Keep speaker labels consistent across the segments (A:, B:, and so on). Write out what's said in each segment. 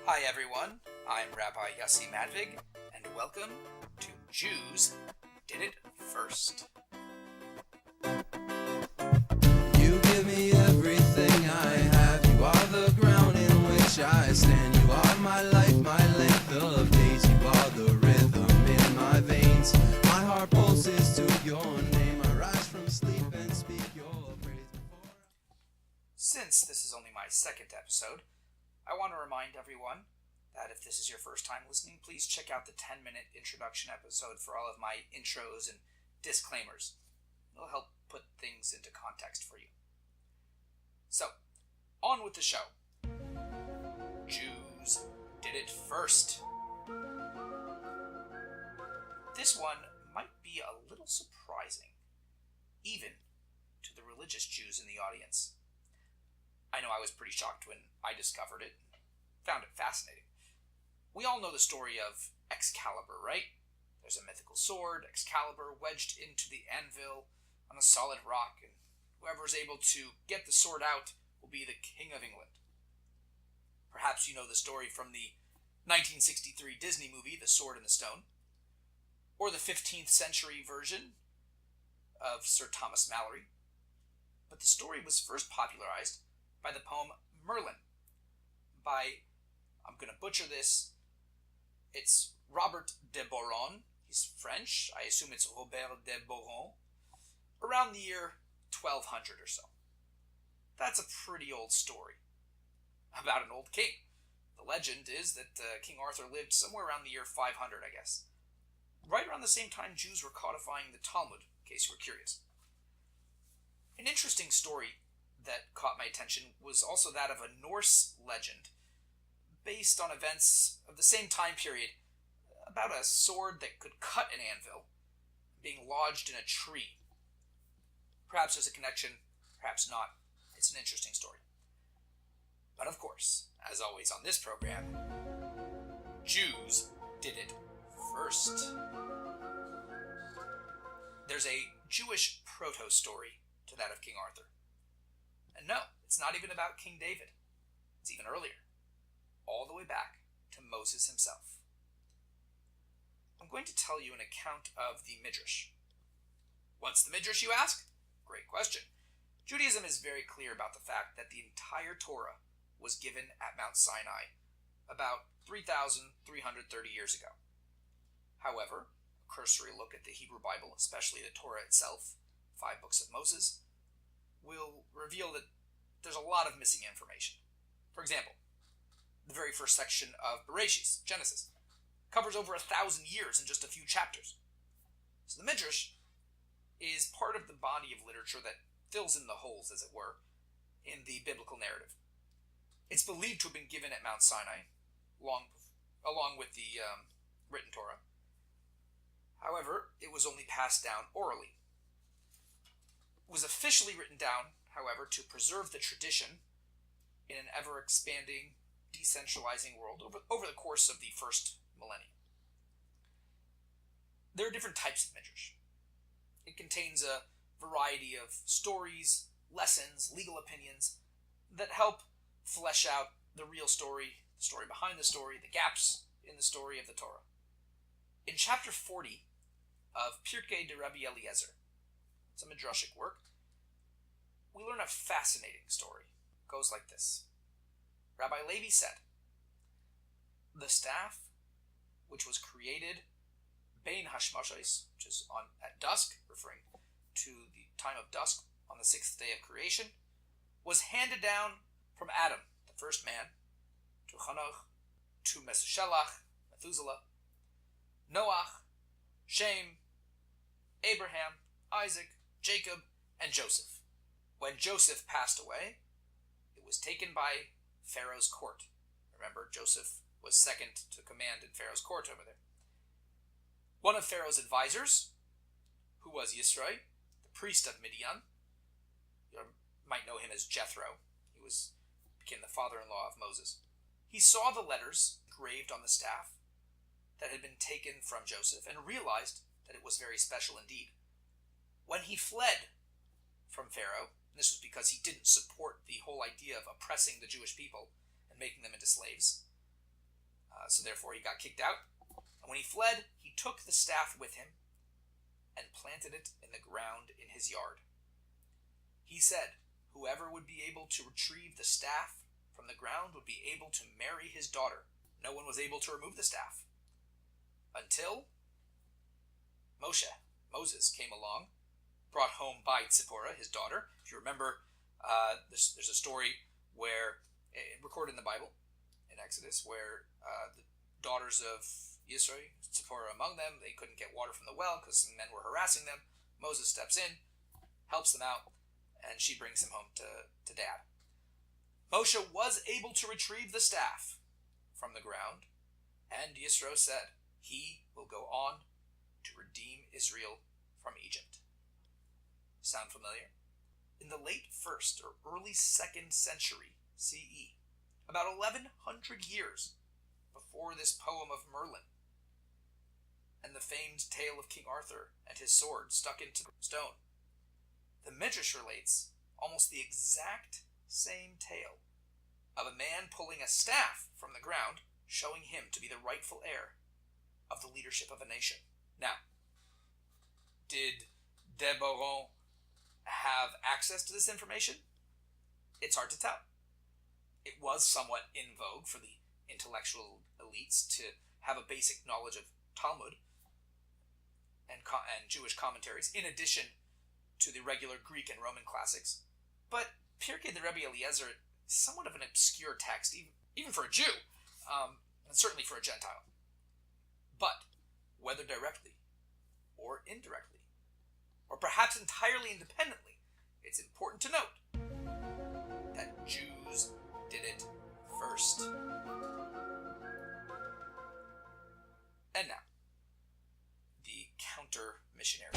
A: Hi everyone, I'm Rabbi Yossi Madvig, and welcome to Jews Did It First.
B: You give me everything I have, you are the ground in which I stand, you are my life, my length of days, you are the rhythm in my veins, my heart pulses to your name, I rise from sleep and speak your praise before.
A: Since this is only my second episode, I want to remind everyone that if this is your first time listening, please check out the 10-minute introduction episode for all of my intros and disclaimers. It'll help put things into context for you. So, on with the show. Jews did it first. This one might be a little surprising, even to the religious Jews in the audience. I know I was pretty shocked when I discovered it and found it fascinating. We all know the story of Excalibur, right? There's a mythical sword, Excalibur, wedged into the anvil on a solid rock, and whoever is able to get the sword out will be the King of England. Perhaps you know the story from the 1963 Disney movie, The Sword and the Stone, or the 15th century version of Sir Thomas Malory. But the story was first popularized by the poem Merlin by, I'm going to butcher this, it's Robert de Boron. He's French. I assume it's Robert de Boron. Around the year 1200 or so. That's a pretty old story about an old king. The legend is that King Arthur lived somewhere around the year 500, I guess. Right around the same time Jews were codifying the Talmud, in case you were curious. An interesting story that caught my attention was also that of a Norse legend based on events of the same time period about a sword that could cut an anvil being lodged in a tree. Perhaps there's a connection, perhaps not. It's an interesting story. But of course, as always on this program, Jews did it first. There's a Jewish proto-story to that of King Arthur. And no, it's not even about King David. It's even earlier, all the way back to Moses himself. I'm going to tell you an account of the Midrash. What's the Midrash, you ask? Great question. Judaism is very clear about the fact that the entire Torah was given at Mount Sinai about 3,330 years ago. However, a cursory look at the Hebrew Bible, especially the Torah itself, 5 books of Moses, will reveal that there's a lot of missing information. For example, the very first section of Bereshit, Genesis, covers over 1,000 years in just a few chapters. So the Midrash is part of the body of literature that fills in the holes, as it were, in the biblical narrative. It's believed to have been given at Mount Sinai, along with the written Torah. However, it was only passed down orally. It was officially written down, however, to preserve the tradition in an ever-expanding, decentralizing world over the course of the first millennium. There are different types of Midrash. It contains a variety of stories, lessons, legal opinions that help flesh out the real story, the story behind the story, the gaps in the story of the Torah. In chapter 40 of Pirkei de Rabbi Eliezer, it's a midrashic work, we learn a fascinating story. It goes like this. Rabbi Levi said, "The staff, which was created Bein Hashmashos, which is at dusk, referring to the time of dusk on the 6th day of creation, was handed down from Adam, the first man, to Hanoch, to Methuselah, Noach, Shem, Abraham, Isaac, Jacob, and Joseph. When Joseph passed away, it was taken by Pharaoh's court." Remember, Joseph was second to command in Pharaoh's court over there. One of Pharaoh's advisors, who was Yisro, the priest of Midian, you might know him as Jethro. He became the father-in-law of Moses. He saw the letters engraved on the staff that had been taken from Joseph and realized that it was very special indeed. When he fled from Pharaoh, and this was because he didn't support the whole idea of oppressing the Jewish people and making them into slaves, So therefore he got kicked out. And when he fled, he took the staff with him and planted it in the ground in his yard. He said, whoever would be able to retrieve the staff from the ground would be able to marry his daughter. No one was able to remove the staff. Until Moses came along, brought home by Tzipporah, his daughter. If you remember, there's a story where, recorded in the Bible, in Exodus, where the daughters of Yisrael, Tzipporah among them, they couldn't get water from the well because some men were harassing them. Moses steps in, helps them out, and she brings him home to dad. Moshe was able to retrieve the staff from the ground, and Yisro said, he will go on to redeem Israel from Egypt. Sound familiar? In the late 1st or early 2nd century CE, about 1100 years before this poem of Merlin and the famed tale of King Arthur and his sword stuck into stone, the Midrash relates almost the exact same tale of a man pulling a staff from the ground, showing him to be the rightful heir of the leadership of a nation. Now, did de Boron have access to this information? It's hard to tell. It was somewhat in vogue for the intellectual elites to have a basic knowledge of Talmud and Jewish commentaries, in addition to the regular Greek and Roman classics. But Pirkei the Rebbe Eliezer is somewhat of an obscure text, even for a Jew, and certainly for a Gentile. But, whether directly or indirectly, or perhaps entirely independently, it's important to note that Jews did it first. And now, the counter-missionary.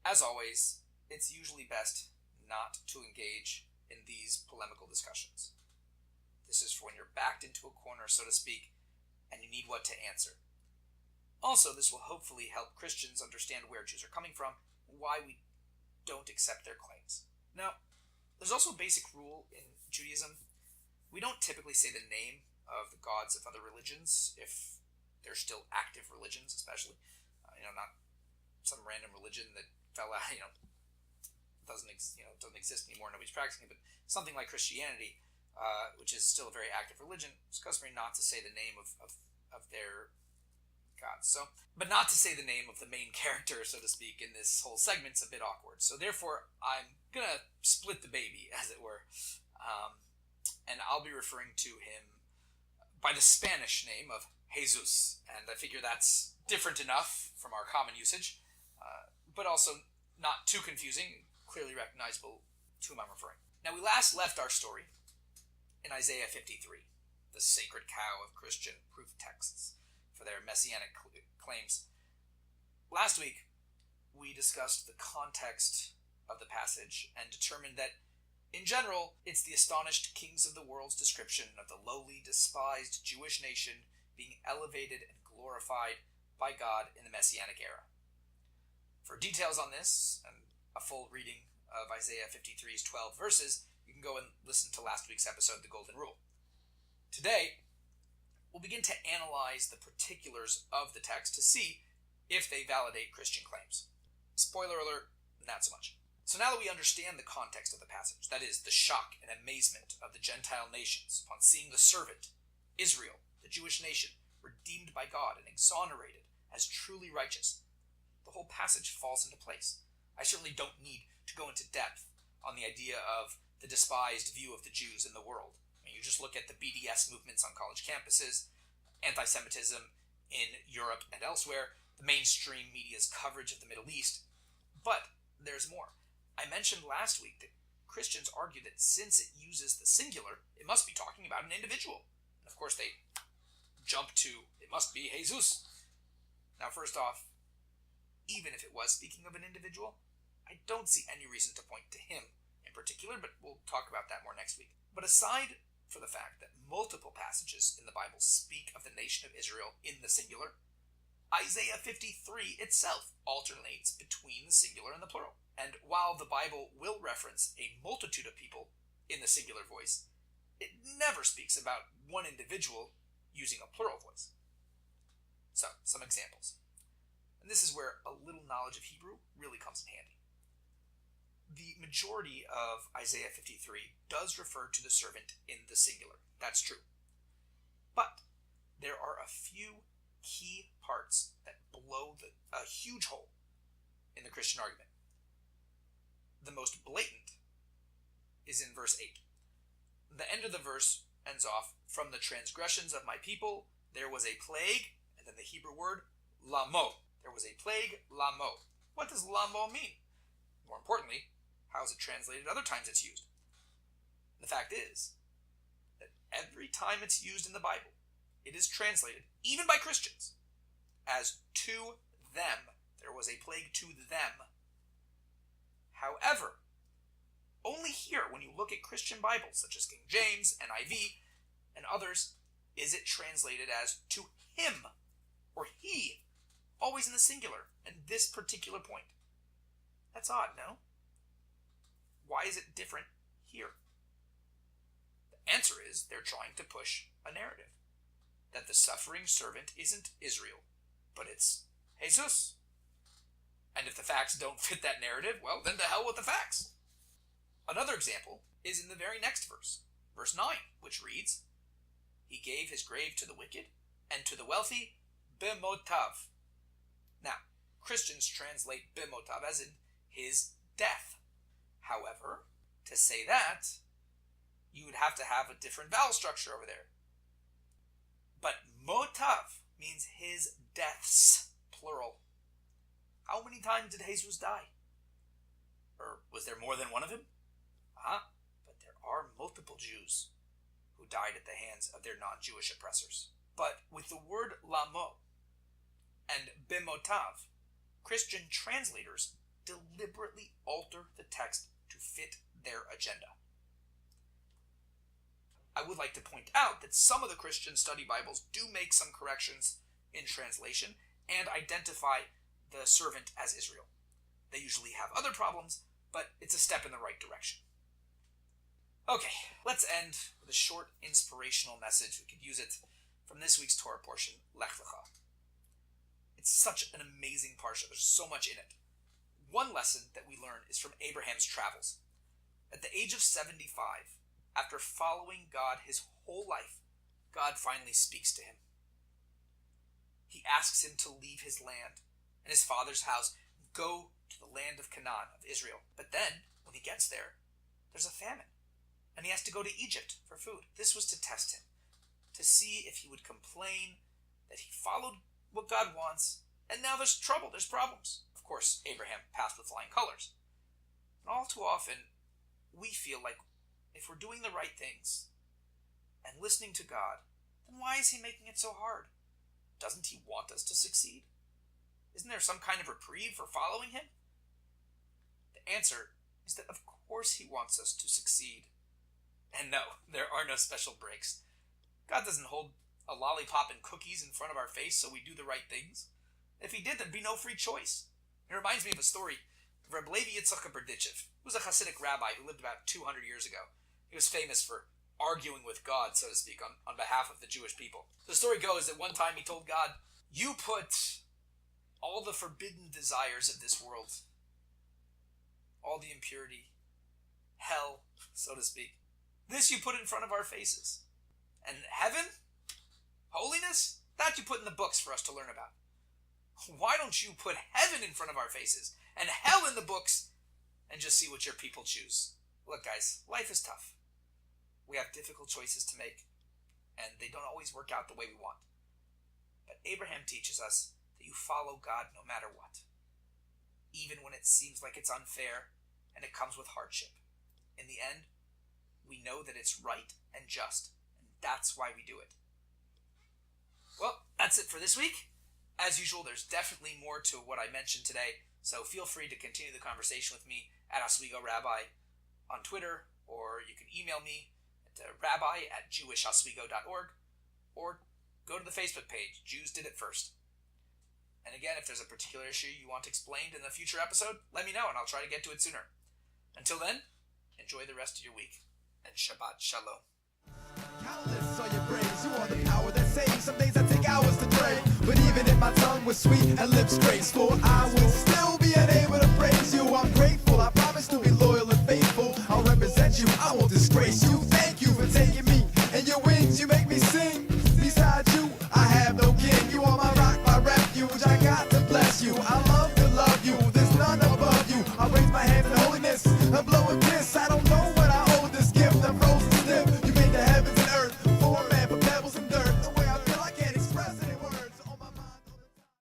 A: As always, it's usually best not to engage in these polemical discussions. This is for when you're backed into a corner, so to speak, and you need what to answer. Also, this will hopefully help Christians understand where Jews are coming from and why we don't accept their claims. Now, there's also a basic rule in Judaism. We don't typically say the name of the gods of other religions if they're still active religions, especially. Not some random religion that fell out, doesn't exist anymore, nobody's practicing it, but something like Christianity, which is still a very active religion, it's customary not to say the name of their gods. But not to say the name of the main character, so to speak, in this whole segment's a bit awkward. So therefore, I'm gonna split the baby, as it were, and I'll be referring to him by the Spanish name of Jesus, and I figure that's different enough from our common usage, but also not too confusing, clearly recognizable to whom I'm referring. Now, we last left our story in Isaiah 53, the sacred cow of Christian proof texts for their messianic claims. Last week, we discussed the context of the passage and determined that, in general, it's the astonished kings of the world's description of the lowly, despised Jewish nation being elevated and glorified by God in the Messianic era. For details on this, and a full reading of Isaiah 53's 12 verses, you can go and listen to last week's episode, The Golden Rule. Today, we'll begin to analyze the particulars of the text to see if they validate Christian claims. Spoiler alert, not so much. So now that we understand the context of the passage, that is, the shock and amazement of the Gentile nations upon seeing the servant, Israel, the Jewish nation, redeemed by God and exonerated as truly righteous, the whole passage falls into place. I certainly don't need to go into depth on the idea of the despised view of the Jews in the world. You just look at the BDS movements on college campuses, anti-Semitism in Europe and elsewhere, the mainstream media's coverage of the Middle East. But there's more. I mentioned last week that Christians argue that since it uses the singular, it must be talking about an individual. And of course they jump to, it must be Jesus. Now, first off, even if it was speaking of an individual, I don't see any reason to point to him in particular, but we'll talk about that more next week. But aside for the fact that multiple passages in the Bible speak of the nation of Israel in the singular, Isaiah 53 itself alternates between the singular and the plural. And while the Bible will reference a multitude of people in the singular voice, it never never speaks about one individual using a plural voice. So, some examples. And this is where a little knowledge of Hebrew really comes in handy. The majority of Isaiah 53 does refer to the servant in the singular. That's true. But there are a few key parts that blow a huge hole in the Christian argument. The most blatant is in verse 8. The end of the verse ends off, "From the transgressions of my people there was a plague," and then the Hebrew word lamo. There was a plague, lamo. What does lamo mean? More importantly, how is it translated other times it's used? The fact is that every time it's used in the Bible, it is translated, even by Christians, as "to them." There was a plague to them. However, only here, when you look at Christian Bibles, such as King James, NIV, and others, is it translated as "to him," or "he," always in the singular, and this particular point. That's odd, no? Why is it different here? The answer is they're trying to push a narrative that the suffering servant isn't Israel, but it's Jesus. And if the facts don't fit that narrative, well, then to hell with the facts. Another example is in the very next verse, verse 9, which reads, "He gave his grave to the wicked, and to the wealthy, b'motav." Now, Christians translate b'motav as in his death. However, to say that, you would have to have a different vowel structure over there. But motav means his deaths, plural. How many times did Jesus die? Or was there more than one of him? But there are multiple Jews who died at the hands of their non-Jewish oppressors. But with the word lamo and b'motav, Christian translators deliberately alter the text to fit their agenda. I would like to point out that some of the Christian study Bibles do make some corrections in translation and identify the servant as Israel. They usually have other problems, but it's a step in the right direction. Okay, let's end with a short inspirational message. We could use it from this week's Torah portion, Lech Lecha. It's such an amazing parsha. There's so much in it. One lesson that we learn is from Abraham's travels. At the age of 75, after following God his whole life, God finally speaks to him. He asks him to leave his land and his father's house, go to the land of Canaan, of Israel. But then, when he gets there, there's a famine, and he has to go to Egypt for food. This was to test him, to see if he would complain that he followed what God wants, and now there's trouble, there's problems. Of course, Abraham passed with flying colors. And all too often, we feel like if we're doing the right things and listening to God, then why is he making it so hard? Doesn't he want us to succeed? Isn't there some kind of reprieve for following him? The answer is that of course he wants us to succeed. And no, there are no special breaks. God doesn't hold a lollipop and cookies in front of our face so we do the right things. If he did, there'd be no free choice. It reminds me of a story of Reb Levi Yitzchak Berdichev, who was a Hasidic rabbi who lived about 200 years ago. He was famous for arguing with God, so to speak, on behalf of the Jewish people. The story goes that one time he told God, "You put all the forbidden desires of this world, all the impurity, hell, so to speak, this you put in front of our faces. And heaven, holiness, that you put in the books for us to learn about. Why don't you put heaven in front of our faces and hell in the books and just see what your people choose?" Look, guys, life is tough. We have difficult choices to make, and they don't always work out the way we want. But Abraham teaches us that you follow God no matter what, even when it seems like it's unfair and it comes with hardship. In the end, we know that it's right and just, and that's why we do it. Well, that's it for this week. As usual, there's definitely more to what I mentioned today, so feel free to continue the conversation with me at Oswego Rabbi on Twitter, or you can email me at rabbi@jewishoswego.org, or go to the Facebook page, Jews Did It First. And again, if there's a particular issue you want explained in a future episode, let me know and I'll try to get to it sooner. Until then, enjoy the rest of your week, and Shabbat Shalom.
B: were sweet and lips graceful, I would